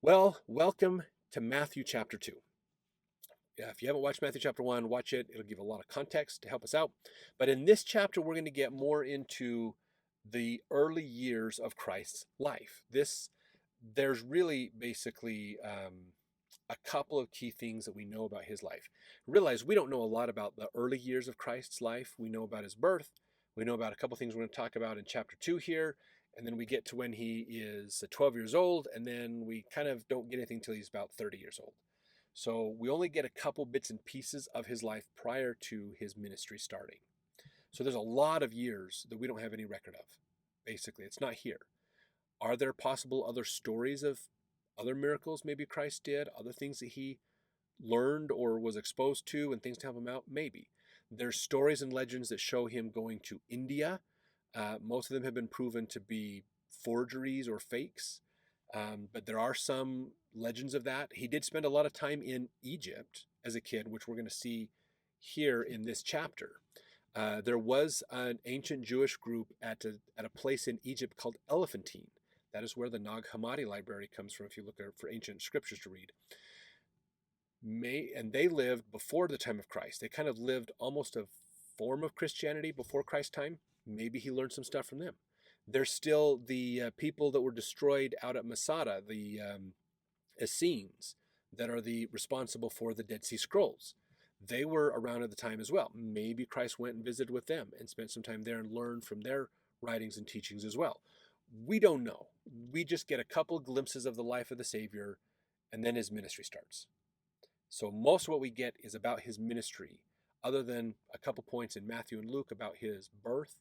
Well, welcome to Matthew chapter 2. Yeah, if you haven't watched Matthew chapter 1, watch it. It'll give a lot of context to help us out. But in this chapter, we're going to get more into the early years of Christ's life. There's really basically a couple of key things that we know about his life. Realize we don't know a lot about the early years of Christ's life. We know about his birth. We know about a couple of things we're going to talk about in chapter 2 here. And then we get to when he is 12 years old. And then we kind of don't get anything until he's about 30 years old. So we only get a couple bits and pieces of his life prior to his ministry starting. So there's a lot of years that we don't have any record of. Basically, it's not here. Are there possible other stories of other miracles maybe Christ did, other things that he learned or was exposed to and things to help him out? Maybe. There's stories and legends that show him going to India. Most of them have been proven to be forgeries or fakes, but there are some legends of that. He did spend a lot of time in Egypt as a kid, which we're going to see here in this chapter. There was an ancient Jewish group at a place in Egypt called Elephantine. That is where the Nag Hammadi library comes from if you look for ancient scriptures to read. And they lived before the time of Christ. They kind of lived almost a form of Christianity before Christ's time. Maybe he learned some stuff from them. There's still the people that were destroyed out at Masada, the Essenes, that are responsible for the Dead Sea Scrolls. They were around at the time as well. Maybe Christ went and visited with them and spent some time there and learned from their writings and teachings as well. We don't know. We just get a couple glimpses of the life of the Savior, and then his ministry starts. So most of what we get is about his ministry, other than a couple points in Matthew and Luke about his birth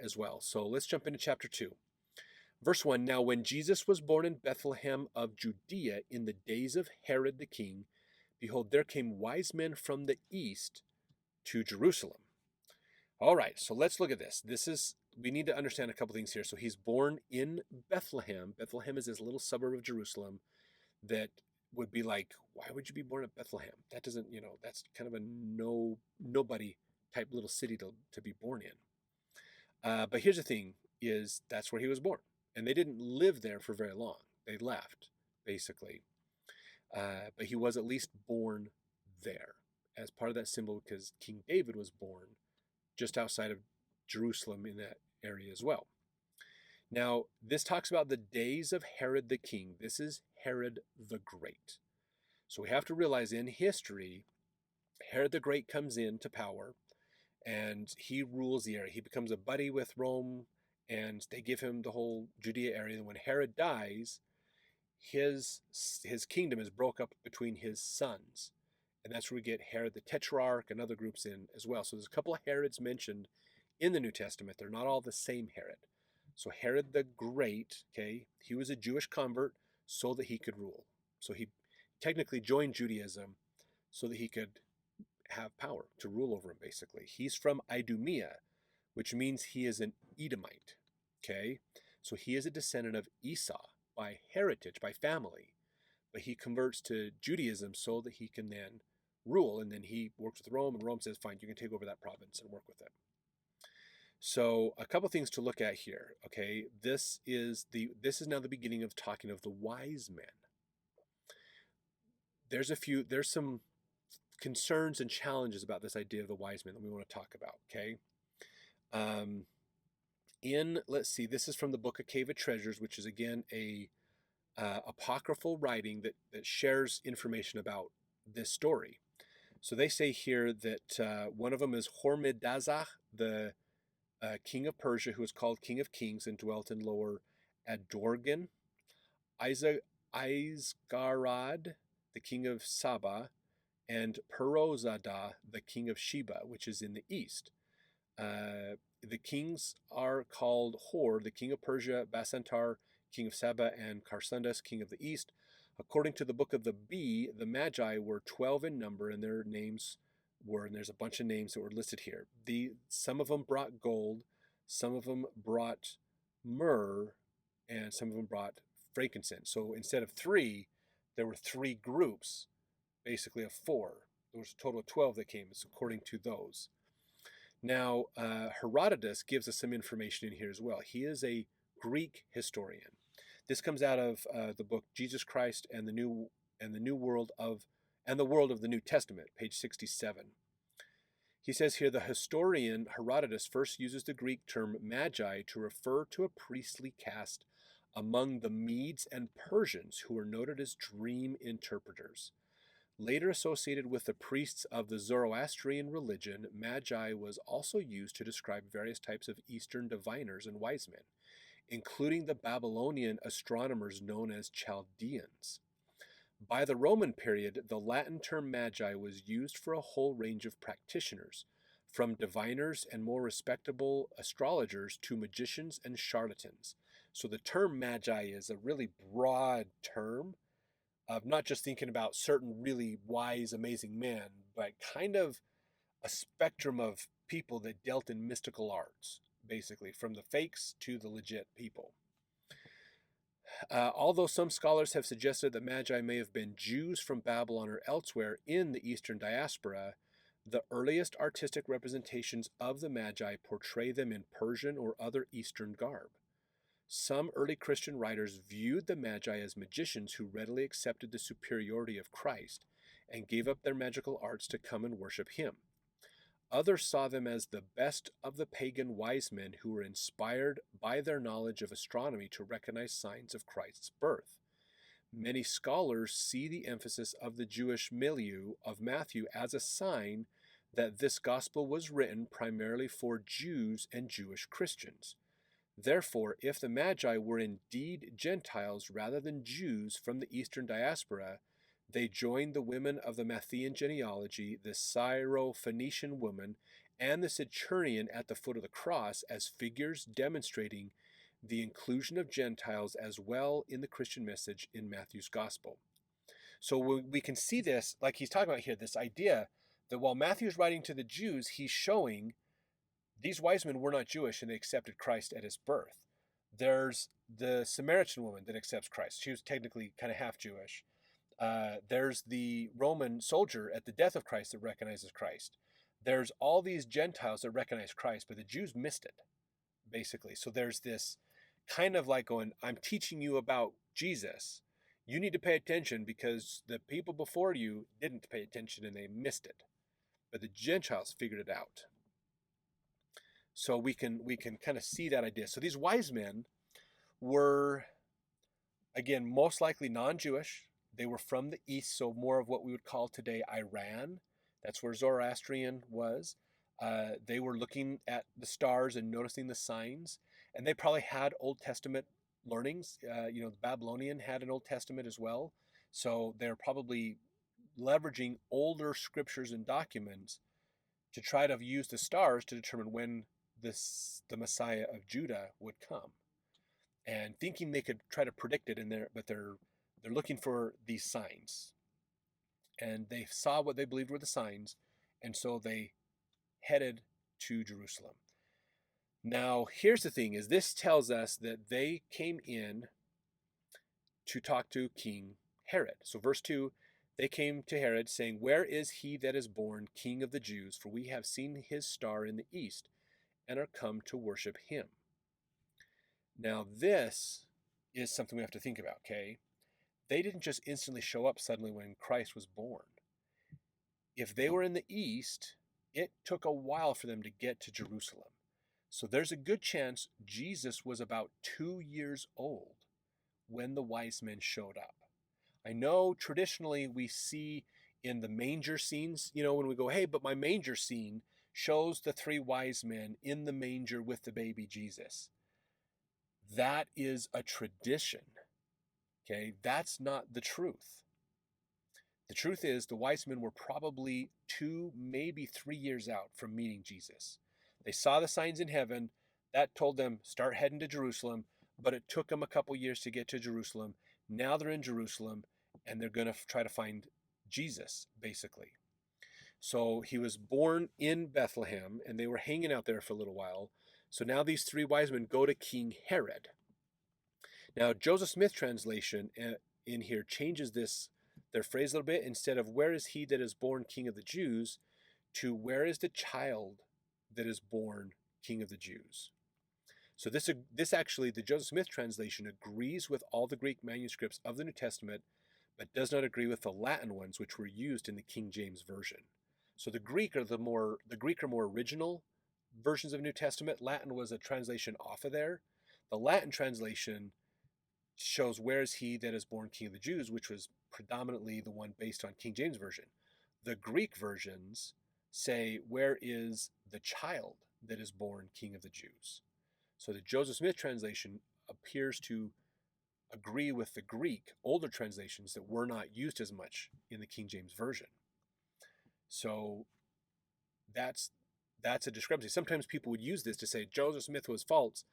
as well. So let's jump into chapter 2. Verse 1, Now when Jesus was born in Bethlehem of Judea in the days of Herod the king, behold, there came wise men from the east to Jerusalem. All right, so let's look at this. We need to understand a couple things here. So he's born in Bethlehem. Bethlehem is this little suburb of Jerusalem that would be like, why would you be born at Bethlehem? That doesn't, that's kind of a nobody type little city to be born in. But here's the thing, is that's where he was born. And they didn't live there for very long. They left, basically. But he was at least born there as part of that symbol, because King David was born just outside of Jerusalem in that area as well. Now, this talks about the days of Herod the king. This is Herod the Great. So we have to realize in history, Herod the Great comes into power and he rules the area. He becomes a buddy with Rome and they give him the whole Judea area. And when Herod dies, his kingdom is broke up between his sons. And that's where we get Herod the Tetrarch and other groups in as well. So there's a couple of Herods mentioned in the New Testament. They're not all the same Herod. So Herod the Great, okay, he was a Jewish convert so that he could rule. So he technically joined Judaism so that he could have power to rule over him, basically. He's from Idumea, which means he is an Edomite, okay? So he is a descendant of Esau by heritage, by family. But he converts to Judaism so that he can then rule. And then he works with Rome, and Rome says, fine, you can take over that province and work with it. So a couple things to look at here, okay? This is now the beginning of talking of the wise men. There's some concerns and challenges about this idea of the wise men that we want to talk about, okay? Let's see, this is from the book of Cave of Treasures, which is again a apocryphal writing that shares information about this story. So they say here that one of them is Hormizd, the king of Persia, who was called King of Kings and dwelt in Lower Adorgan. Isgarad, the king of Saba, and Perozada, the king of Sheba, which is in the east. The kings are called Hor, the king of Persia, Basantar, king of Saba, and Karsundas, king of the east. According to the book of the Bee, the Magi were 12 in number, and their names and there's a bunch of names that were listed here. Some of them brought gold, some of them brought myrrh, and some of them brought frankincense. So instead of 3, there were 3 groups, basically of 4. There was a total of 12 that came, according to those. Now, Herodotus gives us some information in here as well. He is a Greek historian. This comes out of the book Jesus Christ and the World of and the World of the New Testament, page 67. He says here, the historian Herodotus first uses the Greek term magi to refer to a priestly caste among the Medes and Persians who were noted as dream interpreters. Later associated with the priests of the Zoroastrian religion, magi was also used to describe various types of Eastern diviners and wise men, including the Babylonian astronomers known as Chaldeans. By the Roman period, the Latin term magi was used for a whole range of practitioners, from diviners and more respectable astrologers to magicians and charlatans. So the term magi is a really broad term of not just thinking about certain really wise, amazing men, but kind of a spectrum of people that dealt in mystical arts, basically, from the fakes to the legit people. Although some scholars have suggested that Magi may have been Jews from Babylon or elsewhere in the Eastern diaspora, the earliest artistic representations of the Magi portray them in Persian or other Eastern garb. Some early Christian writers viewed the Magi as magicians who readily accepted the superiority of Christ and gave up their magical arts to come and worship him. Others saw them as the best of the pagan wise men who were inspired by their knowledge of astronomy to recognize signs of Christ's birth. Many scholars see the emphasis of the Jewish milieu of Matthew as a sign that this gospel was written primarily for Jews and Jewish Christians. Therefore, if the Magi were indeed Gentiles rather than Jews from the Eastern diaspora, they joined the women of the Matthean genealogy, the Syro-Phoenician woman, and the Centurion at the foot of the cross as figures demonstrating the inclusion of Gentiles as well in the Christian message in Matthew's gospel. So we can see this, like he's talking about here, this idea that while Matthew's writing to the Jews, he's showing these wise men were not Jewish and they accepted Christ at his birth. There's the Samaritan woman that accepts Christ. She was technically kind of half Jewish. There's the Roman soldier at the death of Christ that recognizes Christ. There's all these Gentiles that recognize Christ, but the Jews missed it, basically. So there's this kind of like going, I'm teaching you about Jesus. You need to pay attention because the people before you didn't pay attention and they missed it. But the Gentiles figured it out. So we can kind of see that idea. So these wise men were, again, most likely non-Jewish. They were from the east, so more of what we would call today Iran. That's where Zoroastrian was. They were looking at the stars and noticing the signs, and they probably had Old Testament learnings. The Babylonian had an Old Testament as well, so they're probably leveraging older scriptures and documents to try to use the stars to determine when the Messiah of Judah would come, and thinking they could try to predict it but they're looking for these signs, and they saw what they believed were the signs, and so they headed to Jerusalem. Now, here's the thing, is this tells us that they came in to talk to King Herod. So verse 2, they came to Herod saying, "Where is he that is born King of the Jews? For we have seen his star in the east and are come to worship him." Now, this is something we have to think about, okay? They didn't just instantly show up suddenly when Christ was born. If they were in the east, it took a while for them to get to Jerusalem. So there's a good chance Jesus was about 2 years old when the wise men showed up. I know traditionally we see in the manger scenes, when we go, hey, but my manger scene shows the 3 wise men in the manger with the baby Jesus. That is a tradition. Okay, that's not the truth. The truth is the wise men were probably 2, maybe 3 years out from meeting Jesus. They saw the signs in heaven. That told them, start heading to Jerusalem, but it took them a couple years to get to Jerusalem. Now they're in Jerusalem, and they're going to try to find Jesus, basically. So he was born in Bethlehem, and they were hanging out there for a little while. So now these 3 wise men go to King Herod. Now, Joseph Smith translation in here changes their phrase a little bit. Instead of "where is he that is born King of the Jews" to "where is the child that is born King of the Jews." So this actually, the Joseph Smith translation agrees with all the Greek manuscripts of the New Testament, but does not agree with the Latin ones, which were used in the King James version. So the Greek are more original versions of New Testament. Latin was a translation off of there. The Latin translation shows where is he that is born King of the Jews, which was predominantly the one based on King James version. The Greek versions say where is the child that is born King of the Jews. So the Joseph Smith translation appears to agree with the Greek older translations that were not used as much in the King James version. So that's a discrepancy. Sometimes people would use this to say Joseph Smith was false.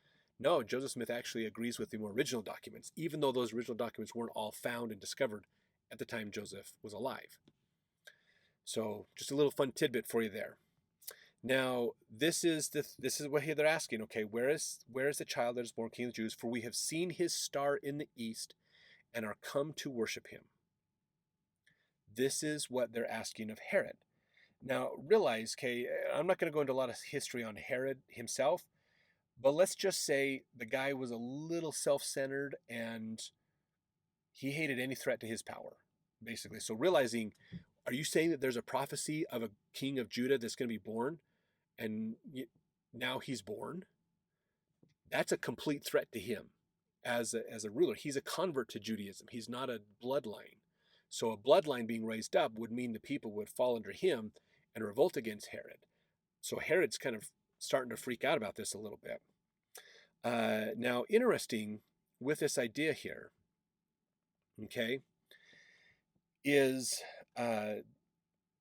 No, Joseph Smith actually agrees with the more original documents, even though those original documents weren't all found and discovered at the time Joseph was alive. So just a little fun tidbit for you there. Now, this is what they're asking. Okay, where is the child that is born King of the Jews? For we have seen his star in the east and are come to worship him. This is what they're asking of Herod. Now, realize, okay, I'm not going to go into a lot of history on Herod himself, but let's just say the guy was a little self-centered and he hated any threat to his power, basically. So realizing, are you saying that there's a prophecy of a king of Judah that's going to be born and now he's born? That's a complete threat to him as a ruler. He's a convert to Judaism. He's not a bloodline. So a bloodline being raised up would mean the people would fall under him and revolt against Herod. So Herod's kind of starting to freak out about this a little bit. Now, interesting with this idea here, okay, is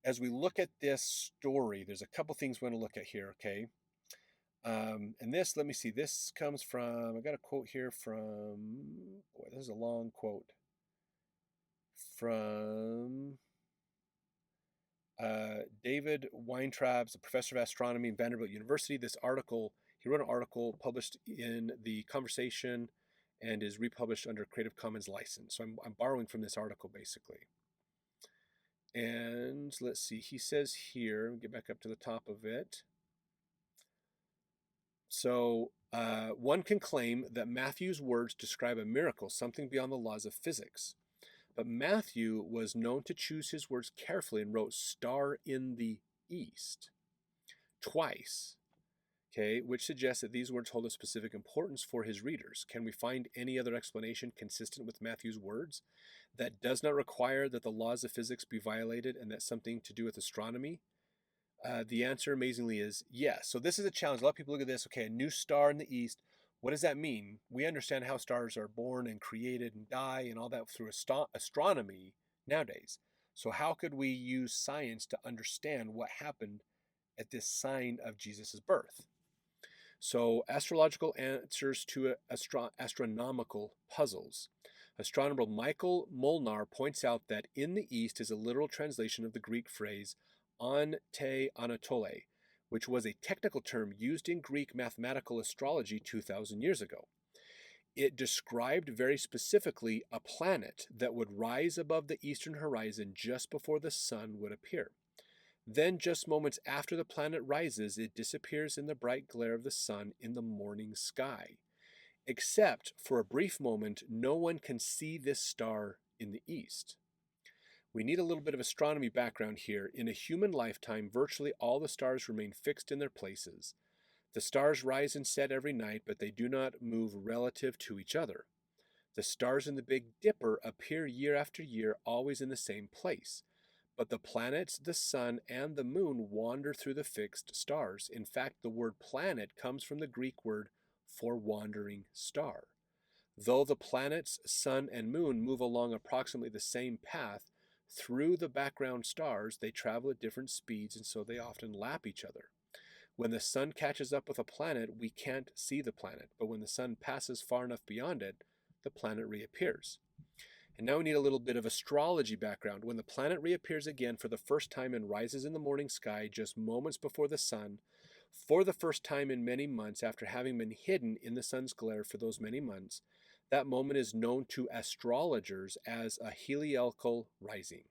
as we look at this story, there's a couple things we want to look at here, okay? And this, let me see, this comes from, I got a quote here from, boy, this is a long quote, from David Weintraub's a professor of astronomy in Vanderbilt University. This article, he wrote an article published in The Conversation and is republished under Creative Commons license. So I'm borrowing from this article, basically. And let's see, he says here, get back up to the top of it. So one can claim that Matthew's words describe a miracle, something beyond the laws of physics. But Matthew was known to choose his words carefully and wrote "star in the east" twice, okay, which suggests that these words hold a specific importance for his readers. Can we find any other explanation consistent with Matthew's words that does not require that the laws of physics be violated and that something to do with astronomy? The answer, amazingly, is yes. So this is a challenge. A lot of people look at this, okay, a new star in the east. What does that mean? We understand how stars are born and created and die and all that through astronomy nowadays. So how could we use science to understand what happened at this sign of Jesus' birth? So astrological answers to astronomical puzzles. Astronomer Michael Molnar points out that "in the east" is a literal translation of the Greek phrase "on te Anatole," which was a technical term used in Greek mathematical astrology 2,000 years ago. It described very specifically a planet that would rise above the eastern horizon just before the sun would appear. Then, just moments after the planet rises, it disappears in the bright glare of the sun in the morning sky. Except for a brief moment, no one can see this star in the east. We need a little bit of astronomy background here. In a human lifetime, virtually all the stars remain fixed in their places. The stars rise and set every night, but they do not move relative to each other. The stars in the Big Dipper appear year after year, always in the same place. But the planets, the sun, and the moon wander through the fixed stars. In fact, the word planet comes from the Greek word for wandering star. Though the planets, sun, and moon move along approximately the same path through the background stars, they travel at different speeds, and so they often lap each other. When the sun catches up with a planet, we can't see the planet, but when the sun passes far enough beyond it, the planet reappears. And now we need a little bit of astrology background. When the planet reappears again for the first time and rises in the morning sky just moments before the sun, for the first time in many months after having been hidden in the sun's glare for those many months, that moment is known to astrologers as a heliacal rising.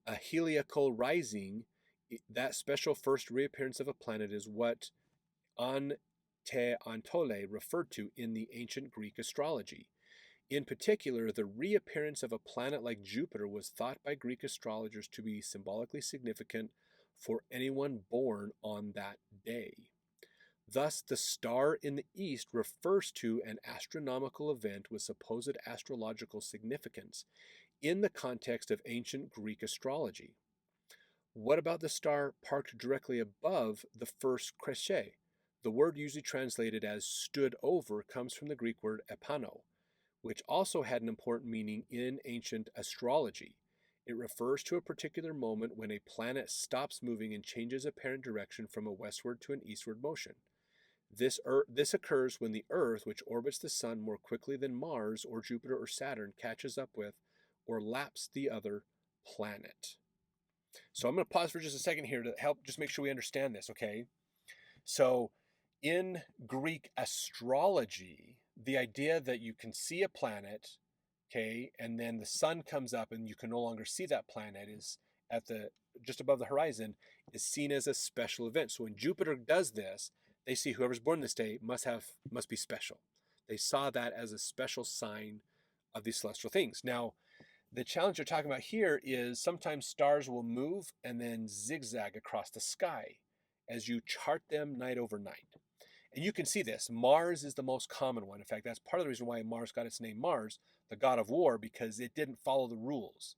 A heliacal rising, that special first reappearance of a planet, is what on te antole referred to in the ancient Greek astrology. In particular, the reappearance of a planet like Jupiter was thought by Greek astrologers to be symbolically significant for anyone born on that day. Thus, the star in the east refers to an astronomical event with supposed astrological significance in the context of ancient Greek astrology. What about the star parked directly above the first crescent? The word usually translated as stood over comes from the Greek word epano, which also had an important meaning in ancient astrology. It refers to a particular moment when a planet stops moving and changes apparent direction from a westward to an eastward motion. This occurs when the Earth, which orbits the Sun more quickly than Mars or Jupiter or Saturn, catches up with or laps the other planet. So I'm going to pause for just a second here to help just make sure we understand this, okay? So in Greek astrology, the idea that you can see a planet, okay, and then the sun comes up and you can no longer see that planet is at the just above the horizon is seen as a special event. So when Jupiter does this, they see whoever's born this day must be special. They saw that as a special sign of these celestial things. Now, the challenge you're talking about here is sometimes stars will move and then zigzag across the sky as you chart them night over night. And you can see this. Mars is the most common one. In fact, that's part of the reason why Mars got its name Mars, the god of war, because it didn't follow the rules.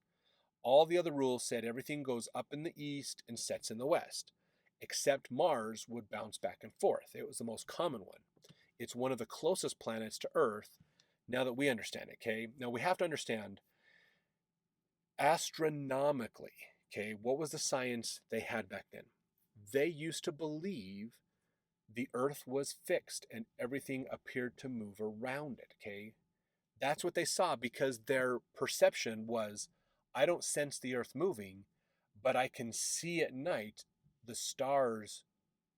All the other rules said everything goes up in the east and sets in the west, except Mars would bounce back and forth. It was the most common one. It's one of the closest planets to Earth now that we understand it, okay? Now we have to understand astronomically, okay, what was the science they had back then? They used to believe the earth was fixed and everything appeared to move around it, okay? That's what they saw because their perception was, I don't sense the earth moving, but I can see at night the stars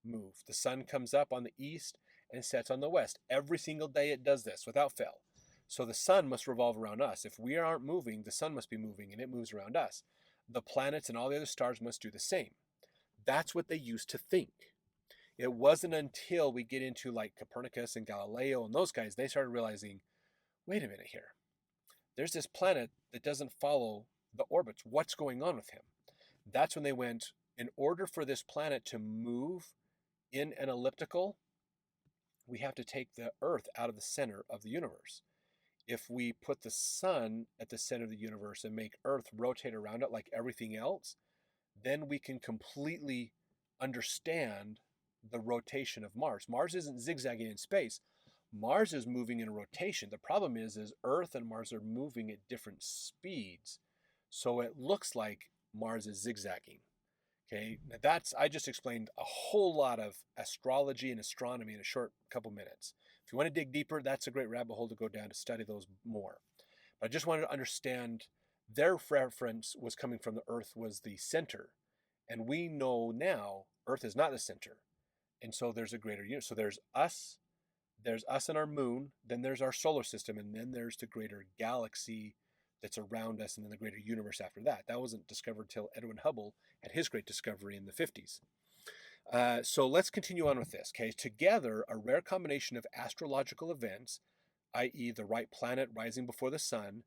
move. The sun comes up on the east and sets on the west. Every single day it does this without fail. So the sun must revolve around us. If we aren't moving, the sun must be moving and it moves around us. The planets and all the other stars must do the same. That's what they used to think. It wasn't until we get into like Copernicus and Galileo and those guys, they started realizing, wait a minute here. There's this planet that doesn't follow the orbits. What's going on with him? That's when they went, in order for this planet to move in an elliptical, we have to take the Earth out of the center of the universe. If we put the sun at the center of the universe and make Earth rotate around it like everything else, then we can completely understand the rotation of Mars. Mars isn't zigzagging in space. Mars is moving in a rotation. The problem is Earth and Mars are moving at different speeds. So it looks like Mars is zigzagging. Okay, now I just explained a whole lot of astrology and astronomy in a short couple minutes. If you want to dig deeper, that's a great rabbit hole to go down to study those more. But I just wanted to understand their reference was coming from the Earth was the center. And we know now Earth is not the center. And so there's a greater universe. So there's us and our moon, then there's our solar system, and then there's the greater galaxy that's around us, and then the greater universe after that. That wasn't discovered till Edwin Hubble had his great discovery in the 50s. So let's continue on with this. Okay, together, a rare combination of astrological events, i.e., the right planet rising before the sun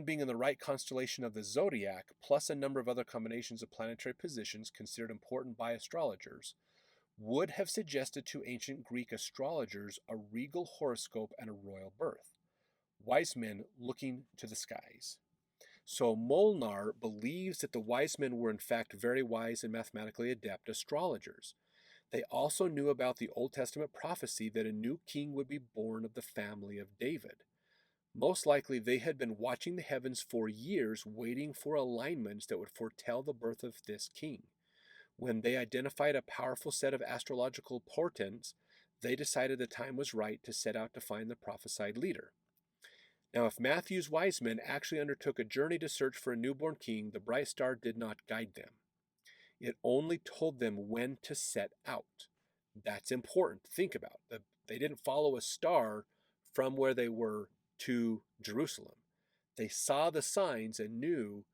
being in the right constellation of the zodiac, plus a number of other combinations of planetary positions considered important by astrologers, would have suggested to ancient Greek astrologers a regal horoscope and a royal birth. Wise men looking to the skies. So Molnar believes that the wise men were in fact very wise and mathematically adept astrologers. They also knew about the Old Testament prophecy that a new king would be born of the family of David. Most likely they had been watching the heavens for years, waiting for alignments that would foretell the birth of this king. When they identified a powerful set of astrological portents, they decided the time was right to set out to find the prophesied leader. Now, if Matthew's wise men actually undertook a journey to search for a newborn king, the bright star did not guide them. It only told them when to set out. That's important to think about. They didn't follow a star from where they were to Jerusalem. They saw the signs and knew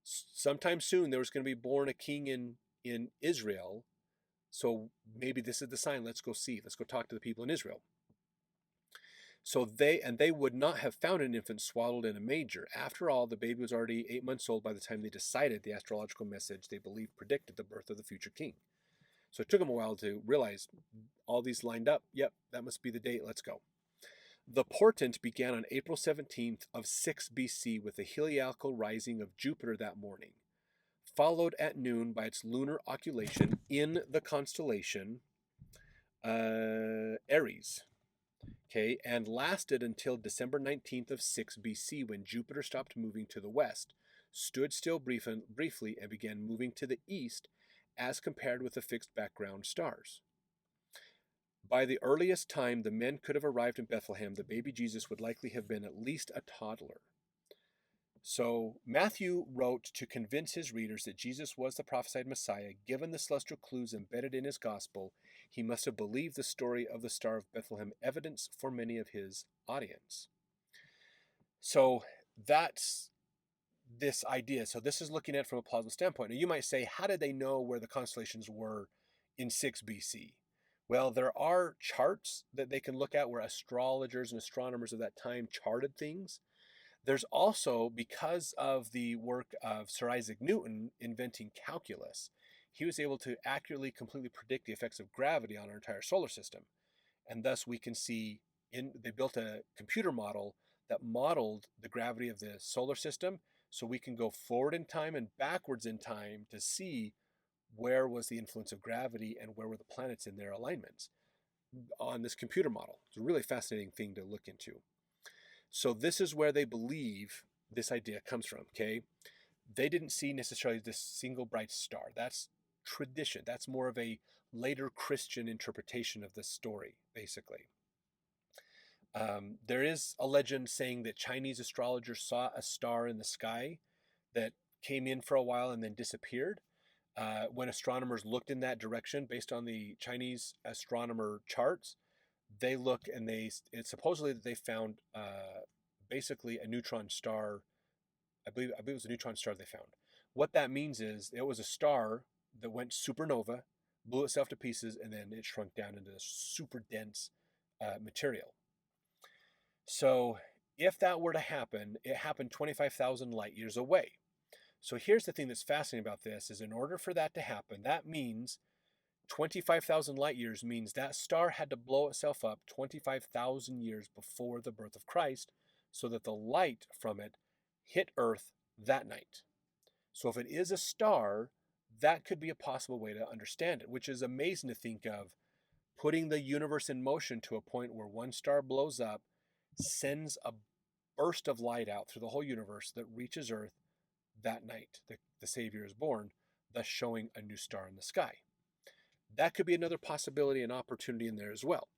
sometime soon there was going to be born a king in Israel, So maybe this is the sign. Let's go see. Let's go talk to the people in Israel. So they would not have found an infant swaddled in a manger. After all, the baby was already 8 months old by the time they decided the astrological message they believed predicted the birth of the future king. So it took them a while to realize all these lined up. Yep, that must be the date. Let's go. The portent began on April 17th of 6 BC with the heliacal rising of Jupiter that morning, followed at noon by its lunar occultation in the constellation Aries. Okay, and lasted until December 19th of 6 BC when Jupiter stopped moving to the west, stood still briefly, and began moving to the east as compared with the fixed background stars. By the earliest time the men could have arrived in Bethlehem, the baby Jesus would likely have been at least a toddler. So Matthew wrote to convince his readers that Jesus was the prophesied Messiah. Given the celestial clues embedded in his gospel, he must have believed the story of the Star of Bethlehem evidence for many of his audience. So that's this idea. So this is looking at it from a plausible standpoint. Now you might say, how did they know where the constellations were in 6 BC? Well, there are charts that they can look at where astrologers and astronomers of that time charted things. There's also, because of the work of Sir Isaac Newton inventing calculus, he was able to accurately, completely predict the effects of gravity on our entire solar system. And thus we can see, they built a computer model that modeled the gravity of the solar system, so we can go forward in time and backwards in time to see where was the influence of gravity and where were the planets in their alignments on this computer model. It's a really fascinating thing to look into. So this is where they believe this idea comes from, okay? They didn't see necessarily this single bright star. That's tradition. That's more of a later Christian interpretation of this story, basically. There is a legend saying that Chinese astrologers saw a star in the sky that came in for a while and then disappeared. When astronomers looked in that direction based on the Chinese astronomer charts, they look and it's supposedly that they found basically a neutron star. I believe it was a neutron star they found. What that means is it was a star that went supernova, blew itself to pieces, and then it shrunk down into this super dense material. So if that were to happen, it happened 25,000 light years away. So here's the thing that's fascinating about this is in order for that to happen, that means 25,000 light years means that star had to blow itself up 25,000 years before the birth of Christ so that the light from it hit Earth that night. So if it is a star, that could be a possible way to understand it, which is amazing to think of, putting the universe in motion to a point where one star blows up, sends a burst of light out through the whole universe that reaches Earth that night the Savior is born, thus showing a new star in the sky. That could be another possibility and opportunity in there as well.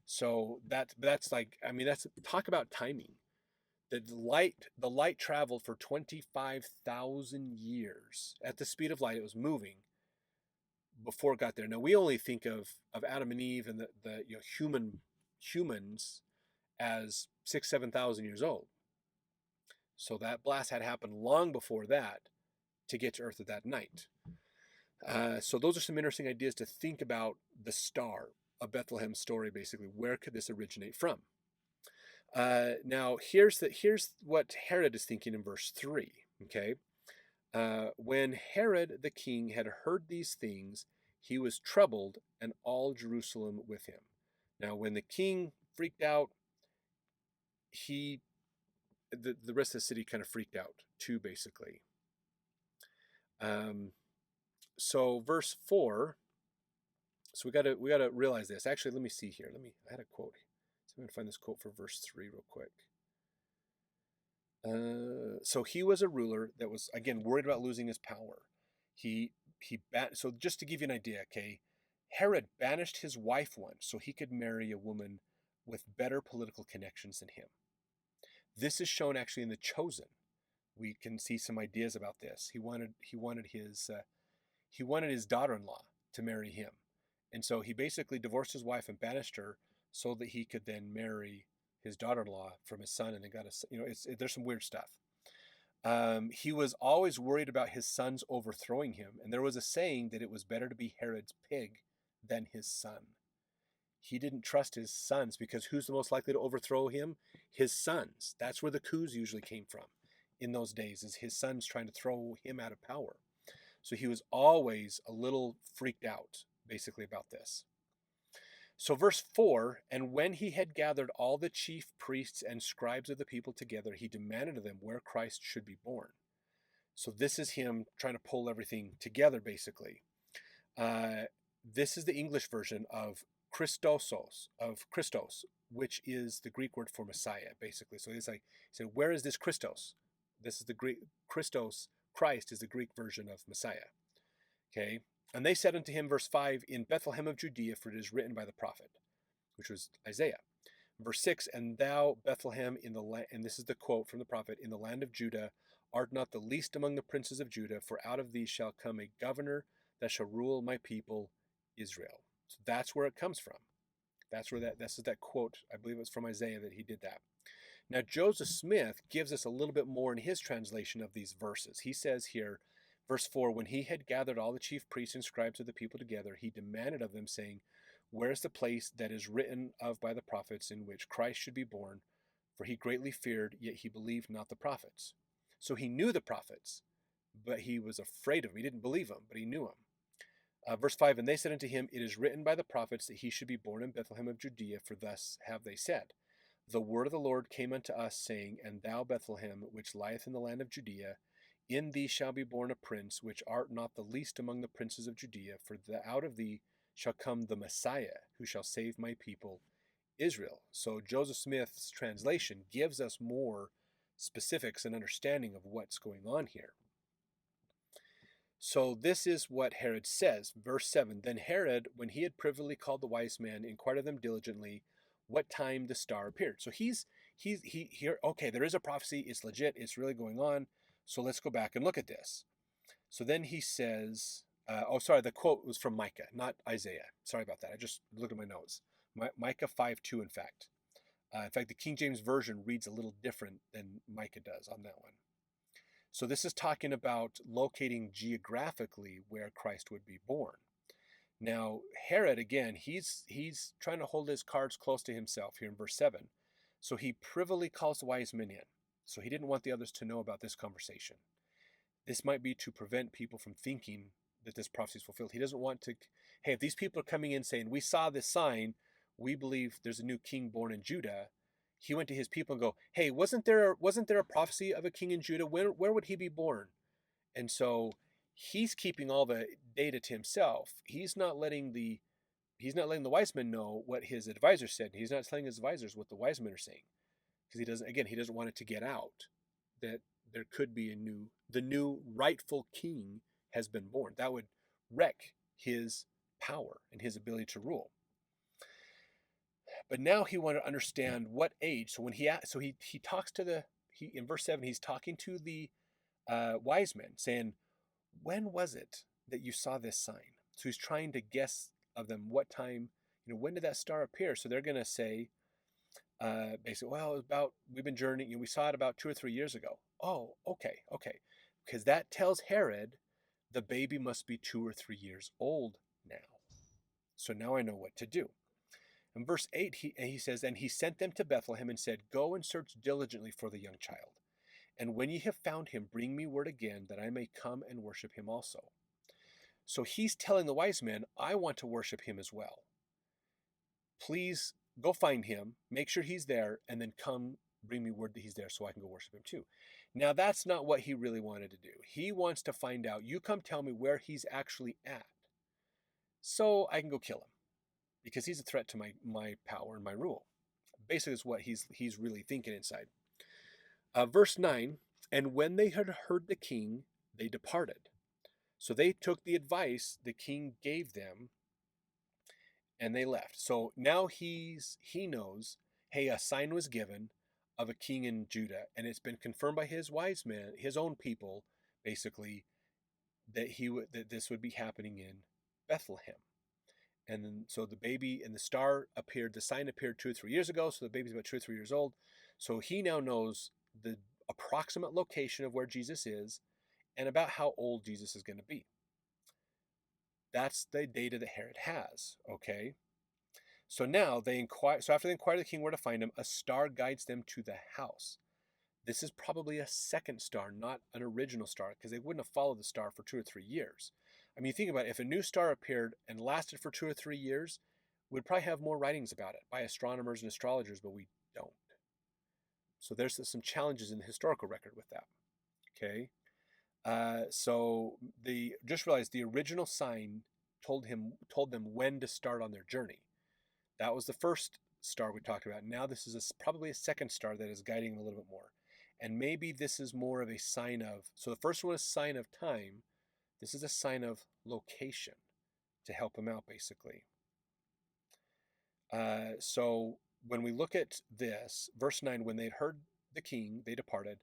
So that's like, I mean, that's, talk about timing. The light traveled for 25,000 years at the speed of light. It was moving before it got there. Now we only think of Adam and Eve and the humans as 6,000-7,000 years old. So that blast had happened long before that to get to Earth at that night. So those are some interesting ideas to think about the star of Bethlehem's story, basically. Where could this originate from? Now, here's what Herod is thinking in verse 3, okay? When Herod the king had heard these things, he was troubled, and all Jerusalem with him. Now, when the king freaked out, the rest of the city kind of freaked out too, basically. So verse 4, so we gotta realize this. Actually, let me see here. I had a quote. So I'm gonna find this quote for verse 3 real quick. So he was a ruler that was, again, worried about losing his power. So just to give you an idea, okay, Herod banished his wife once so he could marry a woman with better political connections than him. This is shown actually in The Chosen. We can see some ideas about this. He wanted his daughter-in-law to marry him, and so he basically divorced his wife and banished her so that he could then marry his daughter-in-law from his son, and they got there's some weird stuff. He was always worried about his sons overthrowing him, and there was a saying that it was better to be Herod's pig than his son. He didn't trust his sons because who's the most likely to overthrow him? His sons. That's where the coups usually came from in those days, is his sons trying to throw him out of power. So he was always a little freaked out, basically, about this. So, verse 4, and when he had gathered all the chief priests and scribes of the people together, he demanded of them where Christ should be born. So, this is him trying to pull everything together, basically. This is the English version of Christos, which is the Greek word for Messiah, basically. So, it's like, he said, where is this Christos? This is the Greek, Christos, Christ is the Greek version of Messiah. Okay. And they said unto him, verse 5, in Bethlehem of Judea, for it is written by the prophet, which was Isaiah. Verse 6, and thou, Bethlehem, in the land, and this is the quote from the prophet, in the land of Judah, art not the least among the princes of Judah, for out of thee shall come a governor that shall rule my people Israel. So that's where it comes from. This is that quote, I believe it was from Isaiah that he did that. Now, Joseph Smith gives us a little bit more in his translation of these verses. He says here, verse 4, when he had gathered all the chief priests and scribes of the people together, he demanded of them, saying, where is the place that is written of by the prophets in which Christ should be born? For he greatly feared, yet he believed not the prophets. So he knew the prophets, but he was afraid of them. He didn't believe them, but he knew them. Verse 5, and they said unto him, it is written by the prophets that he should be born in Bethlehem of Judea, for thus have they said, the word of the Lord came unto us, saying, and thou, Bethlehem, which lieth in the land of Judea, in thee shall be born a prince, which art not the least among the princes of Judea, for out of thee shall come the Messiah, who shall save my people Israel. So Joseph Smith's translation gives us more specifics and understanding of what's going on here. So this is what Herod says, verse 7, then Herod, when he had privily called the wise men, inquired of them diligently what time the star appeared. So he's here, okay, there is a prophecy, it's legit, it's really going on, so let's go back and look at this. So then he says, the quote was from Micah, not Isaiah. Sorry about that. I just looked at my notes. Micah 5:2, in fact. In fact, the King James Version reads a little different than Micah does on that one. So this is talking about locating geographically where Christ would be born. Now, Herod, again, he's trying to hold his cards close to himself here in verse 7. So he privily calls the wise men in. So he didn't want the others to know about this conversation. This might be to prevent people from thinking that this prophecy is fulfilled. He doesn't want to, hey, if these people are coming in saying, we saw this sign, we believe there's a new king born in Judah. He went to his people and go, hey, wasn't there a prophecy of a king in Judah? Where would he be born? And so he's keeping all the data to himself. He's not letting the wise men know what his advisors said. He's not telling his advisors what the wise men are saying. Because he doesn't want it to get out that there could be the new rightful king has been born. That would wreck his power and his ability to rule. But now he wanted to understand what age. So when he talks to in verse 7, he's talking to the wise men, saying, when was it that you saw this sign? So he's trying to guess of them what time, when did that star appear? So they're going to say, basically, well, we've been journeying, we saw it about 2 or 3 years ago. Oh, okay. Because that tells Herod the baby must be 2 or 3 years old now. So now I know what to do. In verse 8, he says, and he sent them to Bethlehem and said, go and search diligently for the young child. And when ye have found him, bring me word again that I may come and worship him also. So he's telling the wise men, I want to worship him as well. Please go find him, make sure he's there, and then come bring me word that he's there so I can go worship him too. Now, that's not what he really wanted to do. He wants to find out, you come tell me where he's actually at so I can go kill him, because he's a threat to my power and my rule. Basically, is what he's really thinking inside. Verse 9, and when they had heard the king, they departed. So they took the advice the king gave them, and they left. So now he knows, hey, a sign was given of a king in Judah, and it's been confirmed by his wise men, his own people, basically, that this would be happening in Bethlehem. And then, so the baby and the star appeared, the sign appeared 2 or 3 years ago, so the baby's about 2 or 3 years old. So he now knows the approximate location of where Jesus is and about how old Jesus is going to be. That's the data that Herod has, okay? So now they inquire. So after they inquire the king where to find him, a star guides them to the house. This is probably a second star, not an original star, because they wouldn't have followed the star for 2 or 3 years. I mean, think about it. If a new star appeared and lasted for 2 or 3 years, we'd probably have more writings about it by astronomers and astrologers, but we don't. So there's some challenges in the historical record with that. Okay. So the just realized the original sign told them when to start on their journey. That was the first star we talked about. Now this is probably a second star that is guiding them a little bit more. And maybe this is more of a sign of, so the first one is a sign of time. This is a sign of location to help them out, basically. So when we look at this, verse 9, when they had heard the king, they departed.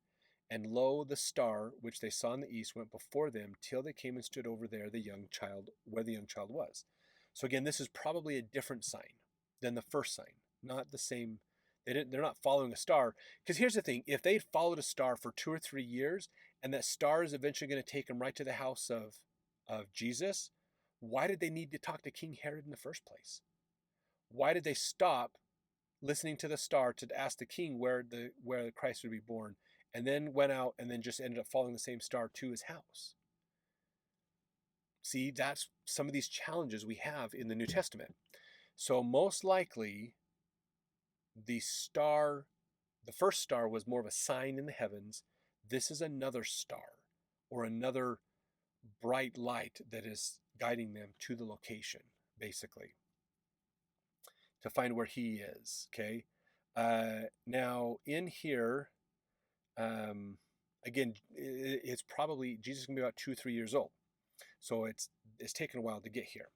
And lo, the star which they saw in the east went before them till they came and stood over there, where the young child was. So again, this is probably a different sign than the first sign, not the same. They're not following a star. Because here's the thing: if they'd followed a star for 2 or 3 years, and that star is eventually going to take them right to the house of Jesus, why did they need to talk to King Herod in the first place? Why did they stop listening to the star to ask the king where the Christ would be born, and then went out and then just ended up following the same star to his house? See, that's some of these challenges we have in the New Testament. So most likely, the first star was more of a sign in the heavens. This is another star or another bright light that is guiding them to the location, basically, to find where he is. Okay. Now in here, again, it's probably Jesus is going to be about 2 or 3 years old. So it's taken a while to get here.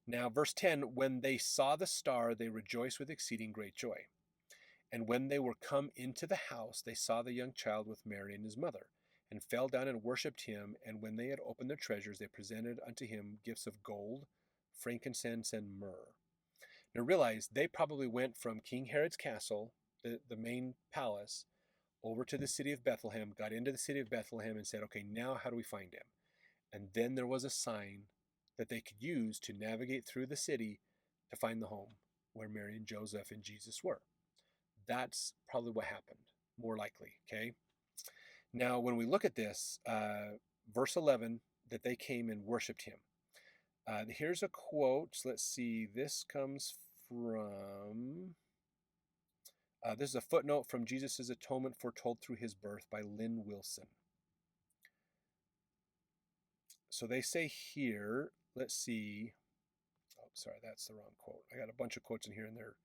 Now, verse 10, when they saw the star, they rejoiced with exceeding great joy. And when they were come into the house, they saw the young child with Mary and his mother, and fell down and worshipped him. And when they had opened their treasures, they presented unto him gifts of gold, frankincense, and myrrh. Now realize they probably went from King Herod's castle, the main palace, over to the city of Bethlehem, got into the city of Bethlehem, and said, okay, now how do we find him? And then there was a sign that they could use to navigate through the city to find the home where Mary and Joseph and Jesus were. That's probably what happened, more likely, okay? Now, when we look at this, verse 11, that they came and worshipped him. Here's a quote. Let's see. This comes from, this is a footnote from Jesus' Atonement Foretold Through His Birth by Lynn Wilson. So they say here, let's see. Oh, sorry, that's the wrong quote. I got a bunch of quotes in here and they're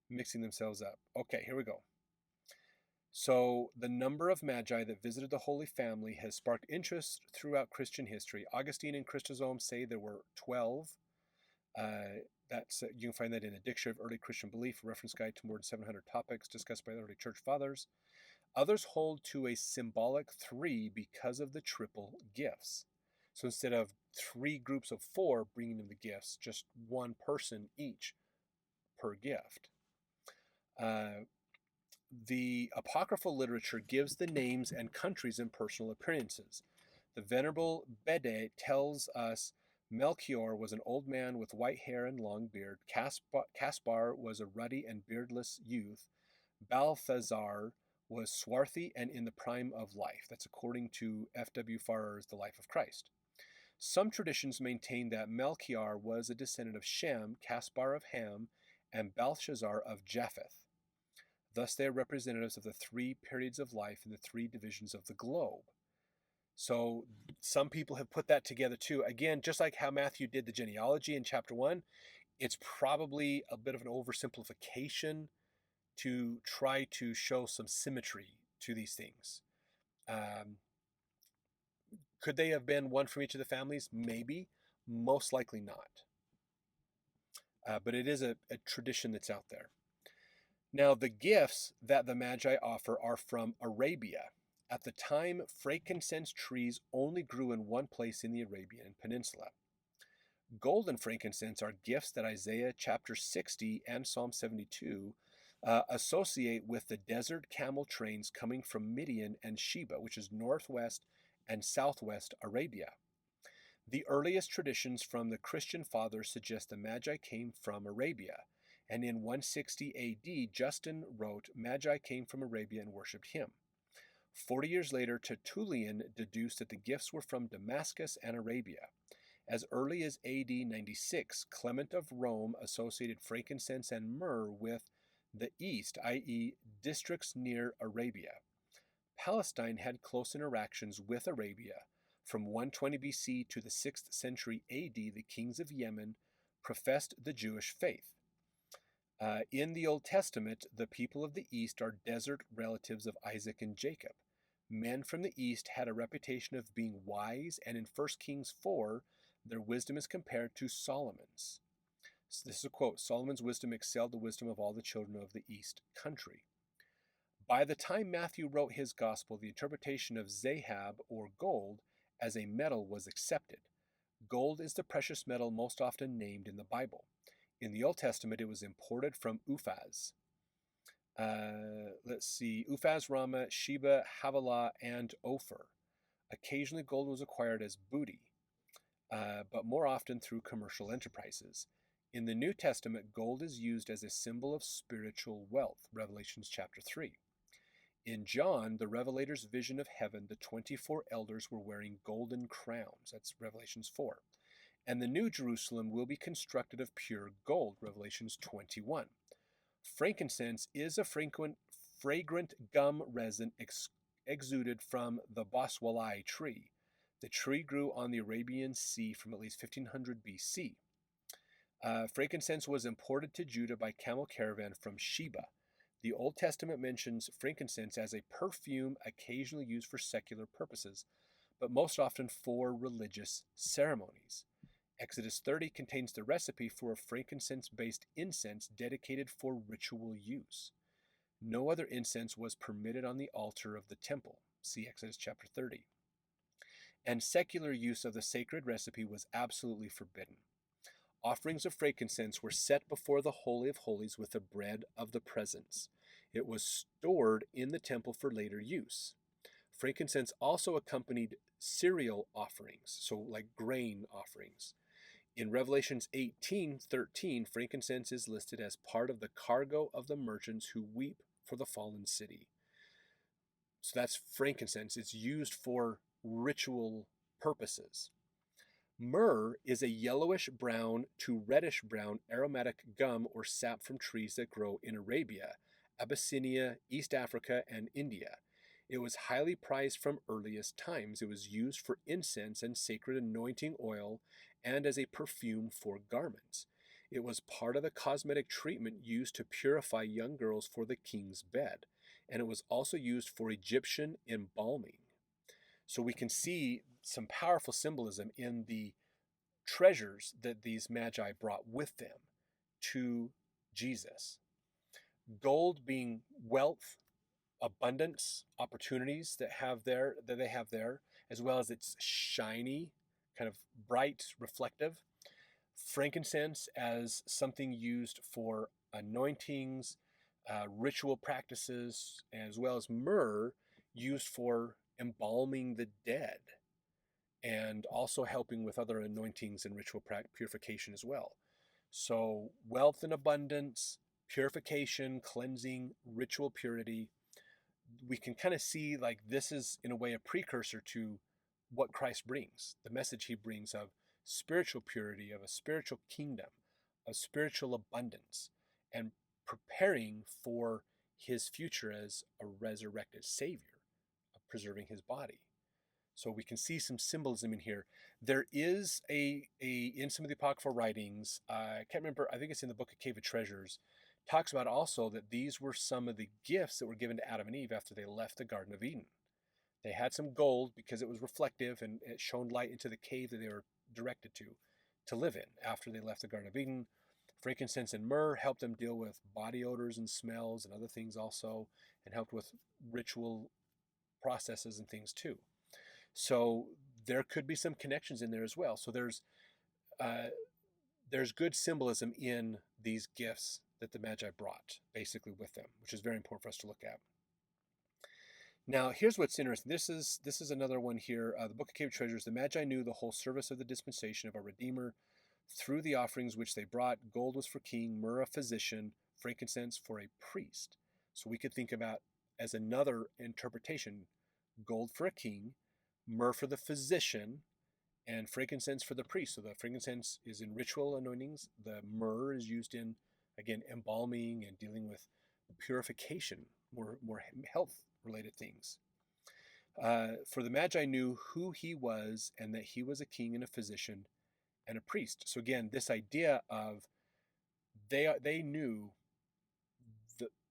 mixing themselves up. Okay, here we go. So the number of Magi that visited the Holy Family has sparked interest throughout Christian history. Augustine and Chrysostom say there were 12. You can find that in a Dictionary of Early Christian Belief, a reference guide to more than 700 topics discussed by the early church fathers. Others hold to a symbolic 3 because of the triple gifts. So instead of 3 groups of 4 bringing them the gifts, just one person each per gift. The apocryphal literature gives the names and countries and personal appearances. The Venerable Bede tells us Melchior was an old man with white hair and long beard. Caspar was a ruddy and beardless youth. Balthazar was swarthy and in the prime of life. That's according to F.W. Farrer's The Life of Christ. Some traditions maintain that Melchior was a descendant of Shem, Caspar of Ham, and Belshazzar of Japheth. Thus, they are representatives of the 3 periods of life and the 3 divisions of the globe. So some people have put that together too. Again, just like how Matthew did the genealogy in chapter 1, it's probably a bit of an oversimplification to try to show some symmetry to these things. Could they have been one from each of the families? Maybe. Most likely not. But it is a tradition that's out there. Now, the gifts that the Magi offer are from Arabia. At the time, frankincense trees only grew in one place in the Arabian Peninsula. Gold and frankincense are gifts that Isaiah chapter 60 and Psalm 72 associate with the desert camel trains coming from Midian and Sheba, which is northwest and southwest Arabia. The earliest traditions from the Christian fathers suggest the Magi came from Arabia, and in 160 AD, Justin wrote, Magi came from Arabia and worshipped him. 40 years later, Tertullian deduced that the gifts were from Damascus and Arabia. As early as AD 96, Clement of Rome associated frankincense and myrrh with the East, i.e., districts near Arabia. Palestine had close interactions with Arabia. From 120 BC to the 6th century AD, the kings of Yemen professed the Jewish faith. In the Old Testament, the people of the East are desert relatives of Isaac and Jacob. Men from the East had a reputation of being wise, and in 1 Kings 4, their wisdom is compared to Solomon's. So this is a quote, Solomon's wisdom excelled the wisdom of all the children of the East country. By the time Matthew wrote his gospel, the interpretation of zahab, or gold, as a metal was accepted. Gold is the precious metal most often named in the Bible. In the Old Testament, it was imported from Uphaz. Uphaz, Ramah, Sheba, Havilah, and Ophir. Occasionally, gold was acquired as booty, but more often through commercial enterprises. In the New Testament, gold is used as a symbol of spiritual wealth, Revelations chapter 3. In John, the Revelator's vision of heaven, the 24 elders were wearing golden crowns. That's Revelations 4. And the New Jerusalem will be constructed of pure gold, Revelations 21. Frankincense is a fragrant gum resin exuded from the boswellia tree. The tree grew on the Arabian Sea from at least 1500 BC. Frankincense was imported to Judah by camel caravan from Sheba. The Old Testament mentions frankincense as a perfume occasionally used for secular purposes, but most often for religious ceremonies. Exodus 30 contains the recipe for a frankincense-based incense dedicated for ritual use. No other incense was permitted on the altar of the temple. See Exodus chapter 30. And secular use of the sacred recipe was absolutely forbidden. Offerings of frankincense were set before the Holy of Holies with the bread of the presence. It was stored in the temple for later use. Frankincense also accompanied cereal offerings, so like grain offerings. In Revelations 18:13, frankincense is listed as part of the cargo of the merchants who weep for the fallen city. So that's frankincense. It's used for ritual purposes. Myrrh is a yellowish brown to reddish brown aromatic gum or sap from trees that grow in Arabia, Abyssinia, East Africa, and India. It was highly prized from earliest times. It was used for incense and sacred anointing oil and as a perfume for garments. It was part of the cosmetic treatment used to purify young girls for the king's bed, and it was also used for Egyptian embalming. So we can see some powerful symbolism in the treasures that these magi brought with them to Jesus. Gold being wealth, abundance, opportunities that they have there, as well as it's shiny, kind of bright, reflective. Frankincense as something used for anointings, ritual practices, as well as myrrh used for embalming the dead and also helping with other anointings and ritual purification as well. So wealth and abundance, purification, cleansing, ritual purity. We can kind of see like this is in a way a precursor to what Christ brings, the message he brings of spiritual purity, of a spiritual kingdom, of spiritual abundance, and preparing for his future as a resurrected Savior, of preserving his body. So we can see some symbolism in here. There is in some of the apocryphal writings, I can't remember, I think it's in the book of Cave of Treasures, talks about also that these were some of the gifts that were given to Adam and Eve after they left the Garden of Eden. They had some gold because it was reflective and it shone light into the cave that they were directed to live in after they left the Garden of Eden. Frankincense and myrrh helped them deal with body odors and smells and other things also, and helped with ritual processes and things too. So there could be some connections in there as well. So there's good symbolism in these gifts that the Magi brought basically with them, which is very important for us to look at. Now, here's what's interesting. This is another one here. The Book of Cave Treasures. The Magi knew the whole service of the dispensation of our Redeemer through the offerings which they brought. Gold was for king, myrrh a physician, frankincense for a priest. So we could think about as another interpretation, gold for a king, myrrh for the physician, and frankincense for the priest. So the frankincense is in ritual anointings. The myrrh is used in, again, embalming and dealing with purification, more health related things. For the Magi knew who he was and that he was a king and a physician and a priest. So again, this idea of they knew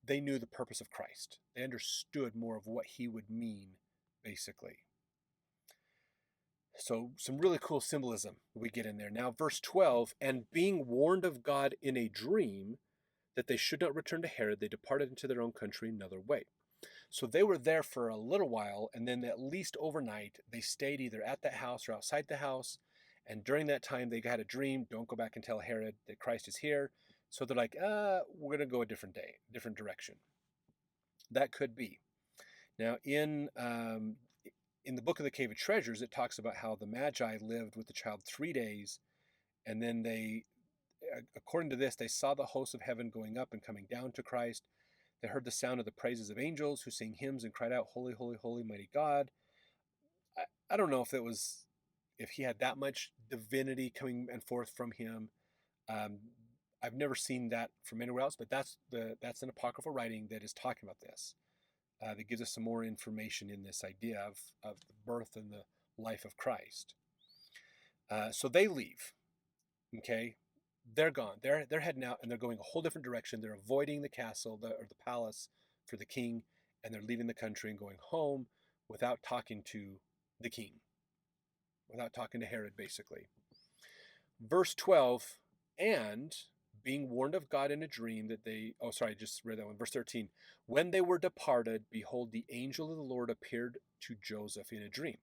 the purpose of Christ. They understood more of what he would mean, basically. So some really cool symbolism we get in there. Now, verse 12, and being warned of God in a dream that they should not return to Herod, they departed into their own country another way. So they were there for a little while, and then at least overnight, they stayed either at that house or outside the house. And during that time, they had a dream. Don't go back and tell Herod that Christ is here. So they're like, we're going to go a different day, different direction. That could be. Now, in the Book of the Cave of Treasures, it talks about how the Magi lived with the child 3 days, and then they, according to this, they saw the hosts of heaven going up and coming down to Christ. They heard the sound of the praises of angels who sang hymns and cried out, "Holy, holy, holy, mighty God." I don't know if he had that much divinity coming and forth from him. I've never seen that from anywhere else, but that's an apocryphal writing that is talking about this. That gives us some more information in this idea of the birth and the life of Christ. So they leave. Okay, they're gone. They're heading out, and they're going a whole different direction. They're avoiding the castle or the palace for the king, and they're leaving the country and going home without talking to the king, without talking to Herod, basically. Verse 12, and being warned of God in a dream that they, oh, sorry, I just read that one. Verse 13, when they were departed, behold, the angel of the Lord appeared to Joseph in a dream,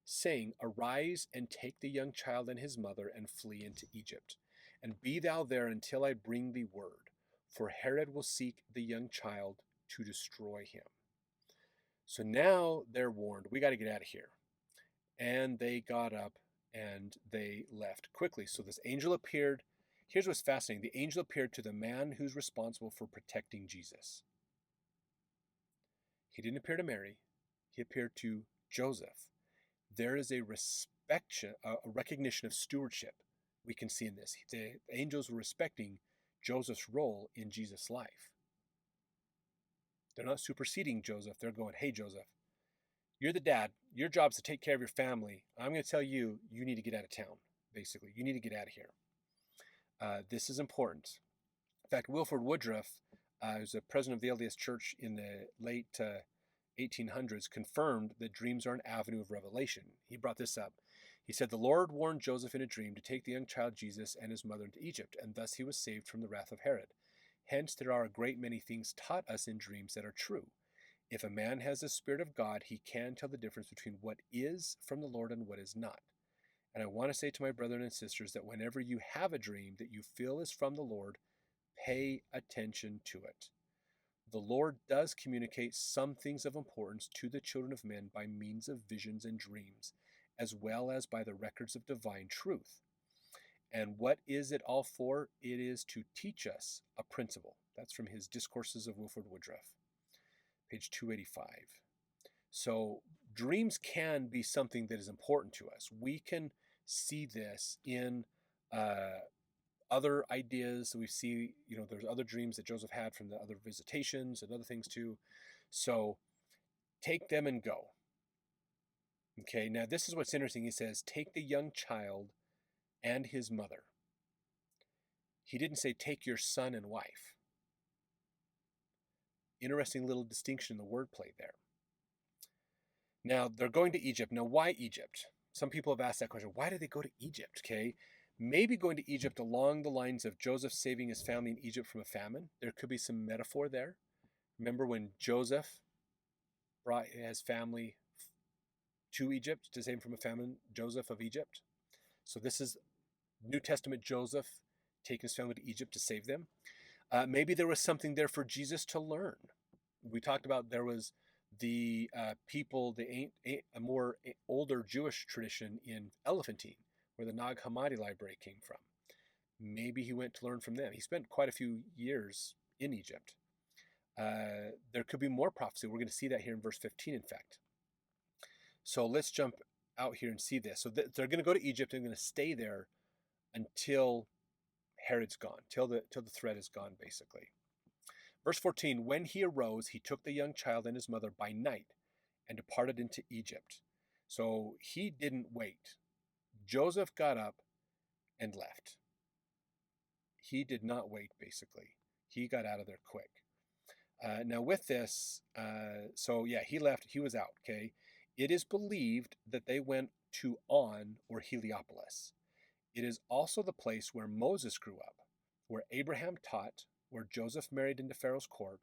saying, arise and take the young child and his mother and flee into Egypt. And be thou there until I bring thee word, for Herod will seek the young child to destroy him. So now they're warned, we got to get out of here. And they got up and they left quickly. So this angel appeared. Here's what's fascinating. The angel appeared to the man who's responsible for protecting Jesus. He didn't appear to Mary. He appeared to Joseph. There is a recognition of stewardship we can see in this. The angels were respecting Joseph's role in Jesus' life. They're not superseding Joseph. They're going, hey, Joseph, you're the dad. Your job's to take care of your family. I'm going to tell you, you need to get out of town, basically. You need to get out of here. This is important. In fact, Wilford Woodruff, who's the president of the LDS Church in the late 1800s, confirmed that dreams are an avenue of revelation. He brought this up. He said, the Lord warned Joseph in a dream to take the young child Jesus and his mother into Egypt, and thus he was saved from the wrath of Herod. Hence, there are a great many things taught us in dreams that are true. If a man has the Spirit of God, he can tell the difference between what is from the Lord and what is not. And I want to say to my brethren and sisters that whenever you have a dream that you feel is from the Lord, pay attention to it. The Lord does communicate some things of importance to the children of men by means of visions and dreams, as well as by the records of divine truth. And what is it all for? It is to teach us a principle. That's from his Discourses of Wilford Woodruff, page 285. So dreams can be something that is important to us. We can see this in other ideas. We see, there's other dreams that Joseph had from the other visitations and other things too. So take them and go. Okay, now this is what's interesting. He says, take the young child and his mother. He didn't say take your son and wife. Interesting little distinction in the wordplay there. Now, they're going to Egypt. Now, why Egypt? Some people have asked that question. Why did they go to Egypt? Okay, maybe going to Egypt along the lines of Joseph saving his family in Egypt from a famine. There could be some metaphor there. Remember when Joseph brought his family to Egypt to save him from a famine, Joseph of Egypt. So this is New Testament Joseph taking his family to Egypt to save them. Maybe there was something there for Jesus to learn. We talked about there was the people, a more older Jewish tradition in Elephantine, where the Nag Hammadi library came from. Maybe he went to learn from them. He spent quite a few years in Egypt. There could be more prophecy. We're going to see that here in verse 15, in fact. So let's jump out here and see this. So they're going to go to Egypt and going to stay there until Herod's gone, till the threat is gone, basically. Verse 14, when he arose, he took the young child and his mother by night and departed into Egypt. So he didn't wait. Joseph got up and left. He did not wait, basically. He got out of there quick. Now with this, he left. He was out, okay? It is believed that they went to On or Heliopolis. It is also the place where Moses grew up, where Abraham taught, where Joseph married into Pharaoh's court,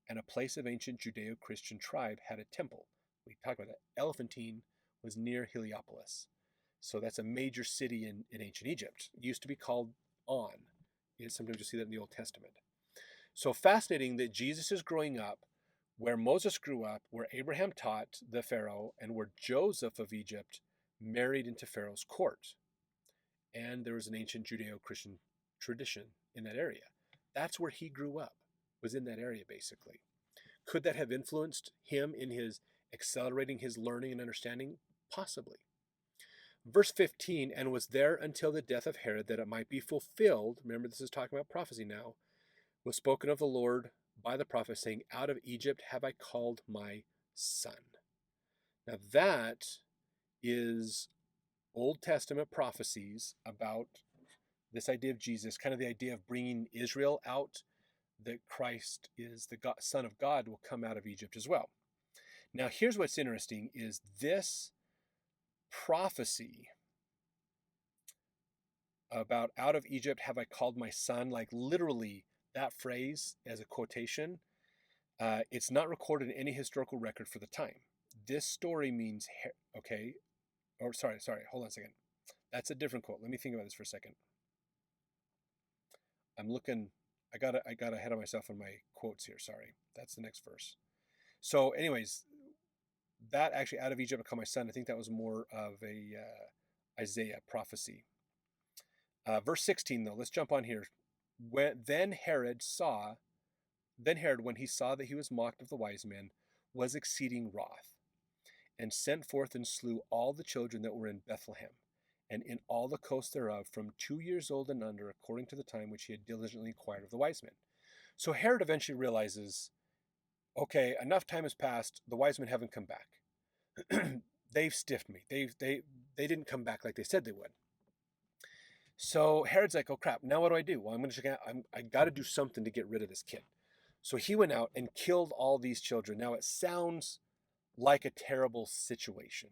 and a place of ancient Judeo-Christian tribe had a temple. We talked about that. Elephantine was near Heliopolis. So that's a major city in ancient Egypt. It used to be called On. Sometimes you see that in the Old Testament. So fascinating that Jesus is growing up where Moses grew up, where Abraham taught the Pharaoh, and where Joseph of Egypt married into Pharaoh's court. And there was an ancient Judeo-Christian tradition in that area. That's where he grew up, was in that area, basically. Could that have influenced him in his accelerating his learning and understanding? Possibly. Verse 15, and was there until the death of Herod, that it might be fulfilled. Remember, this is talking about prophecy now. Was spoken of the Lord by the prophet, saying, out of Egypt have I called my son. Now that is Old Testament prophecies about this idea of Jesus, kind of the idea of bringing Israel out, that Christ is the Son of God, will come out of Egypt as well. Now here's what's interesting, is this prophecy about out of Egypt have I called my son, like literally that phrase as a quotation, it's not recorded in any historical record for the time. This story means, hold on a second. That's a different quote. Let me think about this for a second. I got ahead of myself on my quotes here, sorry. That's the next verse. So anyways, that actually out of Egypt will come my son, I think that was more of a Isaiah prophecy. Verse 16 though, let's jump on here. Then Herod, when he saw that he was mocked of the wise men, was exceeding wroth, and sent forth and slew all the children that were in Bethlehem, and in all the coast thereof, from 2 years old and under, according to the time which he had diligently inquired of the wise men. So Herod eventually realizes, okay, enough time has passed. The wise men haven't come back. They've stiffed me. They didn't come back like they said they would. So Herod's like, oh crap, now what do I do? Well, I got to do something to get rid of this kid. So he went out and killed all these children. Now it sounds like a terrible situation.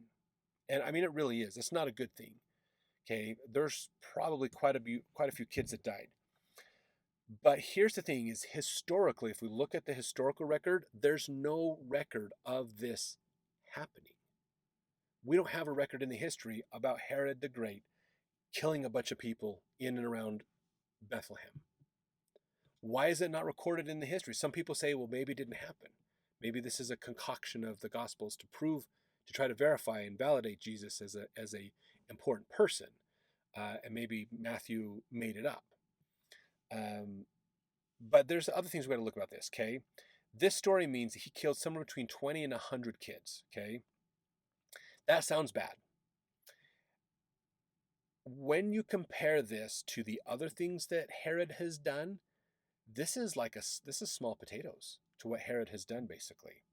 And I mean, it really is. It's not a good thing. Okay, there's probably quite a few kids that died. But here's the thing, is historically, if we look at the historical record, there's no record of this happening. We don't have a record in the history about Herod the Great killing a bunch of people in and around Bethlehem. Why is it not recorded in the history? Some people say, well, maybe it didn't happen. Maybe this is a concoction of the Gospels to try to verify and validate Jesus as a important person, and maybe Matthew made it up. But there's other things we got to look about this. Okay, this story means that he killed somewhere between 20 and 100 kids. Okay, that sounds bad. When you compare this to the other things that Herod has done, this is small potatoes to what Herod has done, basically.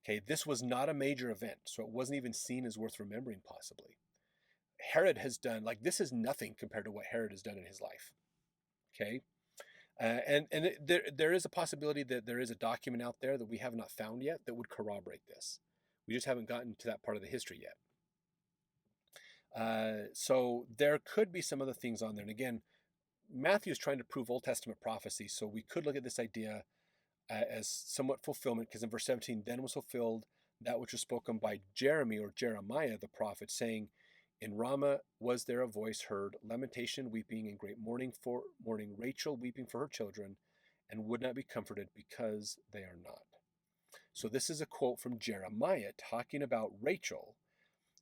Okay, this was not a major event, so it wasn't even seen as worth remembering, possibly. Herod has done, this is nothing compared to what Herod has done in his life. Okay, there is a possibility that there is a document out there that we have not found yet that would corroborate this. We just haven't gotten to that part of the history yet. So there could be some other things on there. And again, Matthew is trying to prove Old Testament prophecy, so we could look at this idea as somewhat fulfillment, because in verse 17, then was fulfilled that which was spoken by Jeremiah the prophet, saying, in Ramah was there a voice heard, lamentation, weeping, and great mourning, Rachel weeping for her children, and would not be comforted because they are not. So this is a quote from Jeremiah talking about Rachel.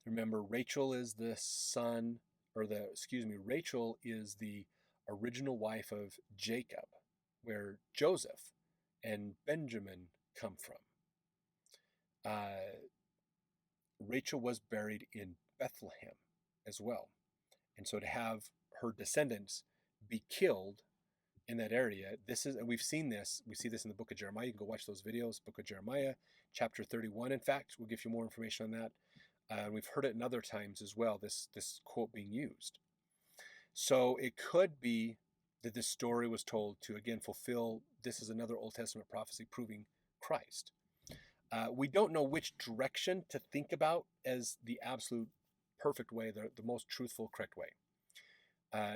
Remember, Rachel is the son, Rachel is the original wife of Jacob, where Joseph and Benjamin come from. Rachel was buried in Bethlehem as well. And so to have her descendants be killed in that area, and we see this in the book of Jeremiah. You can go watch those videos, book of Jeremiah, chapter 31. In fact, we'll give you more information on that. We've heard it in other times as well, this quote being used. So it could be that this story was told to, again, fulfill, this is another Old Testament prophecy proving Christ. We don't know which direction to think about as the absolute perfect way, the most truthful, correct way.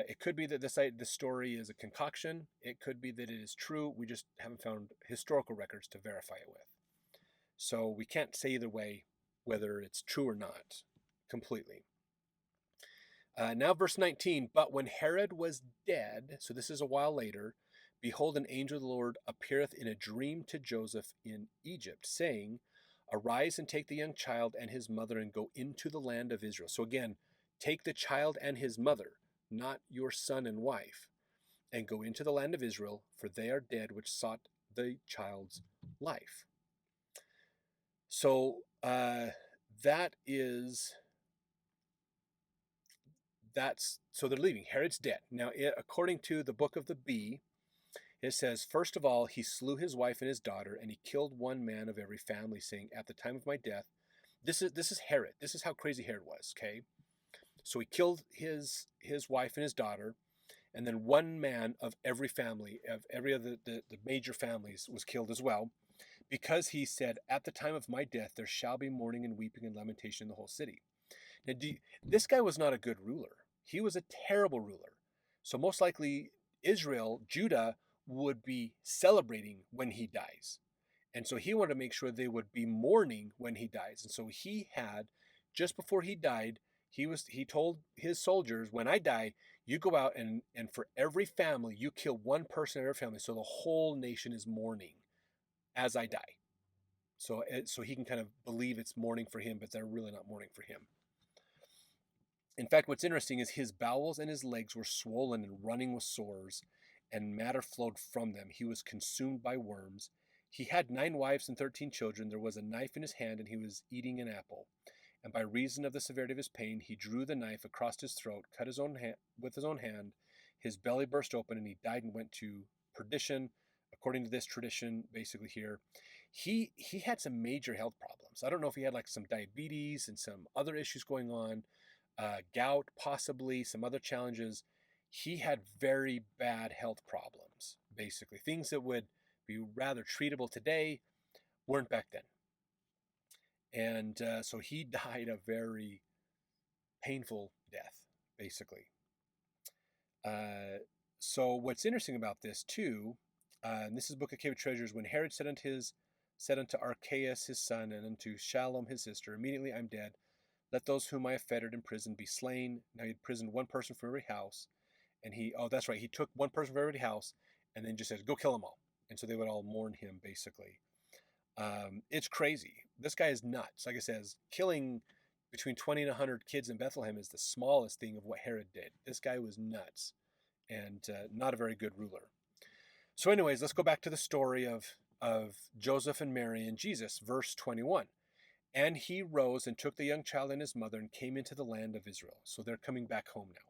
It could be that this story is a concoction. It could be that it is true. We just haven't found historical records to verify it with. So we can't say either way whether it's true or not completely. Now verse 19, but when Herod was dead, so this is a while later, behold, an angel of the Lord appeareth in a dream to Joseph in Egypt, saying, arise and take the young child and his mother and go into the land of Israel. So again, take the child and his mother, not your son and wife, and go into the land of Israel, for they are dead which sought the child's life. So so they're leaving. Herod's dead. Now, according to the book of the Bee, it says, first of all, he slew his wife and his daughter, and he killed one man of every family, saying, at the time of my death, this is Herod. This is how crazy Herod was, okay? So he killed his wife and his daughter, and then one man of every family, of every other the major families, was killed as well, because he said, at the time of my death, there shall be mourning and weeping and lamentation in the whole city. Now, this guy was not a good ruler. He was a terrible ruler. So most likely Israel, Judah, would be celebrating when he dies. And so he wanted to make sure they would be mourning when he dies. And so he had, just before he died, he told his soldiers, when I die, you go out and for every family, you kill one person in every family. So the whole nation is mourning as I die. So he can kind of believe it's mourning for him, but they're really not mourning for him. In fact, what's interesting is his bowels and his legs were swollen and running with sores, and matter flowed from them. He was consumed by worms. He had 9 wives and 13 children. There was a knife in his hand, and he was eating an apple. And by reason of the severity of his pain, he drew the knife across his throat, cut his own hand with his own hand. His belly burst open, and he died and went to perdition. According to this tradition, basically here, he had some major health problems. I don't know if he had like some diabetes and some other issues going on. Gout, possibly, some other challenges. He had very bad health problems, basically. Things that would be rather treatable today weren't back then. And so he died a very painful death, basically. So what's interesting about this, too, and this is Book of Cave Treasures, when Herod said unto Archelaus his son, and unto Shalom his sister, immediately I'm dead. Let those whom I have fettered in prison be slain. Now he had imprisoned one person from every house. And he took one person from every house and then just said, go kill them all. And so they would all mourn him, basically. It's crazy. This guy is nuts. Like I said, killing between 20 and 100 kids in Bethlehem is the smallest thing of what Herod did. This guy was nuts and not a very good ruler. So anyways, let's go back to the story of Joseph and Mary and Jesus, verse 21. And he rose and took the young child and his mother and came into the land of Israel. So they're coming back home now.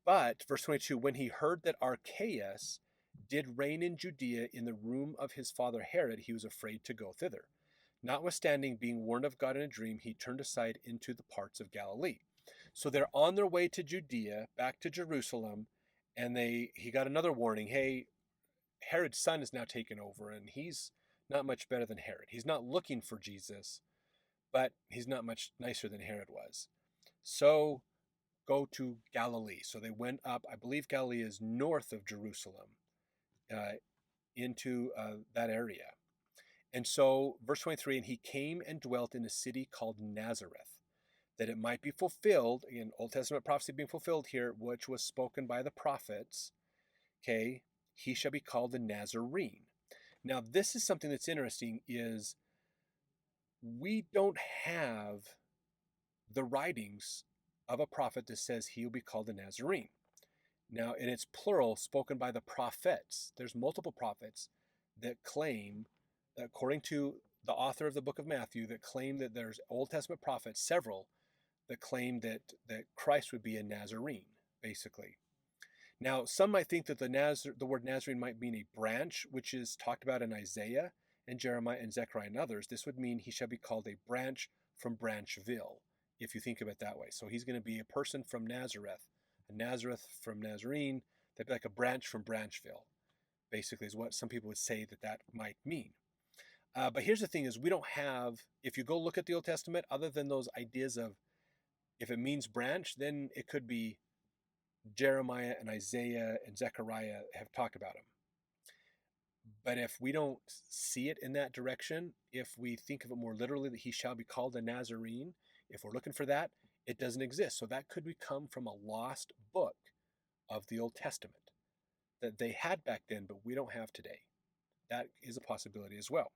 But, verse 22, when he heard that Archelaus did reign in Judea in the room of his father Herod, he was afraid to go thither. Notwithstanding, being warned of God in a dream, he turned aside into the parts of Galilee. So they're on their way to Judea, back to Jerusalem, and he got another warning. Hey, Herod's son is now taken over, and he's not much better than Herod. He's not looking for Jesus, but he's not much nicer than Herod was. So go to Galilee. So they went up. I believe Galilee is north of Jerusalem, into that area. And so, verse 23, and he came and dwelt in a city called Nazareth, that it might be fulfilled, again, Old Testament prophecy being fulfilled here, which was spoken by the prophets, okay, he shall be called the Nazarene. Now, this is something that's interesting is we don't have the writings of a prophet that says he will be called a Nazarene. Now, and it's plural, spoken by the prophets. There's multiple prophets that claim, according to the author of the book of Matthew, that claim that there's Old Testament prophets, several, that claim that Christ would be a Nazarene, basically. Now, some might think that the word Nazarene might mean a branch, which is talked about in Isaiah and Jeremiah and Zechariah and others. This would mean he shall be called a branch from Branchville, if you think of it that way. So he's going to be a person from Nazareth, a Nazareth from Nazarene, that'd be like a branch from Branchville, basically is what some people would say that might mean. But here's the thing is we don't have, if you go look at the Old Testament, other than those ideas of if it means branch, then it could be Jeremiah and Isaiah and Zechariah have talked about him. But if we don't see it in that direction, if we think of it more literally that he shall be called a Nazarene, if we're looking for that, it doesn't exist. So that could come from a lost book of the Old Testament that they had back then, but we don't have today. That is a possibility as well.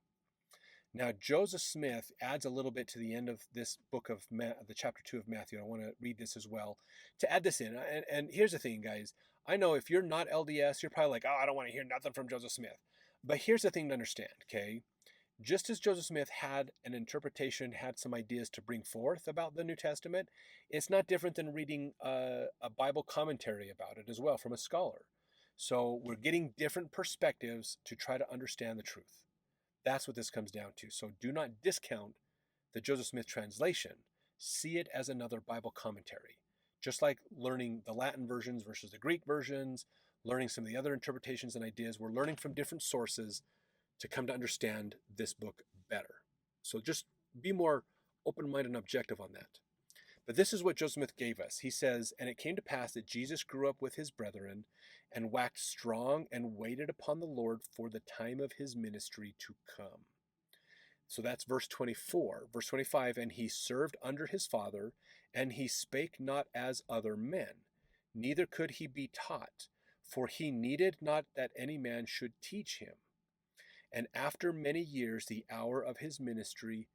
Now, Joseph Smith adds a little bit to the end of this book of the chapter 2 of Matthew. I want to read this as well to add this in. And here's the thing, guys. I know if you're not LDS, you're probably like, oh, I don't want to hear nothing from Joseph Smith. But here's the thing to understand, okay? Just as Joseph Smith had an interpretation, had some ideas to bring forth about the New Testament, it's not different than reading a Bible commentary about it as well from a scholar. So we're getting different perspectives to try to understand the truth. That's what this comes down to. So do not discount the Joseph Smith translation. See it as another Bible commentary. Just like learning the Latin versions versus the Greek versions, learning some of the other interpretations and ideas, we're learning from different sources to come to understand this book better. So just be more open-minded and objective on that. But this is what Joseph Smith gave us. He says, and it came to pass that Jesus grew up with his brethren and waxed strong and waited upon the Lord for the time of his ministry to come. So that's verse 24. Verse 25, and he served under his father, and he spake not as other men, neither could he be taught, for he needed not that any man should teach him. And after many years, the hour of his ministry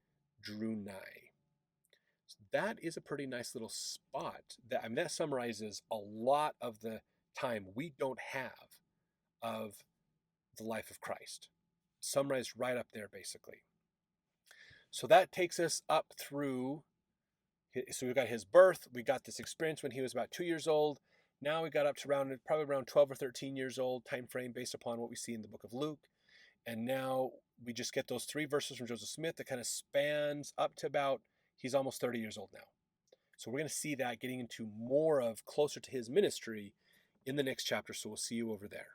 drew nigh. So that is a pretty nice little spot. That summarizes a lot of the time we don't have of the life of Christ. Summarized right up there, basically. So that takes us up through, so we've got his birth, we got this experience when he was about 2 years old. Now we got up to probably around 12 or 13 years old time frame based upon what we see in the book of Luke. And now we just get those 3 verses from Joseph Smith that kind of spans up to about, he's almost 30 years old now. So we're going to see that getting into more of closer to his ministry in the next chapter. So we'll see you over there.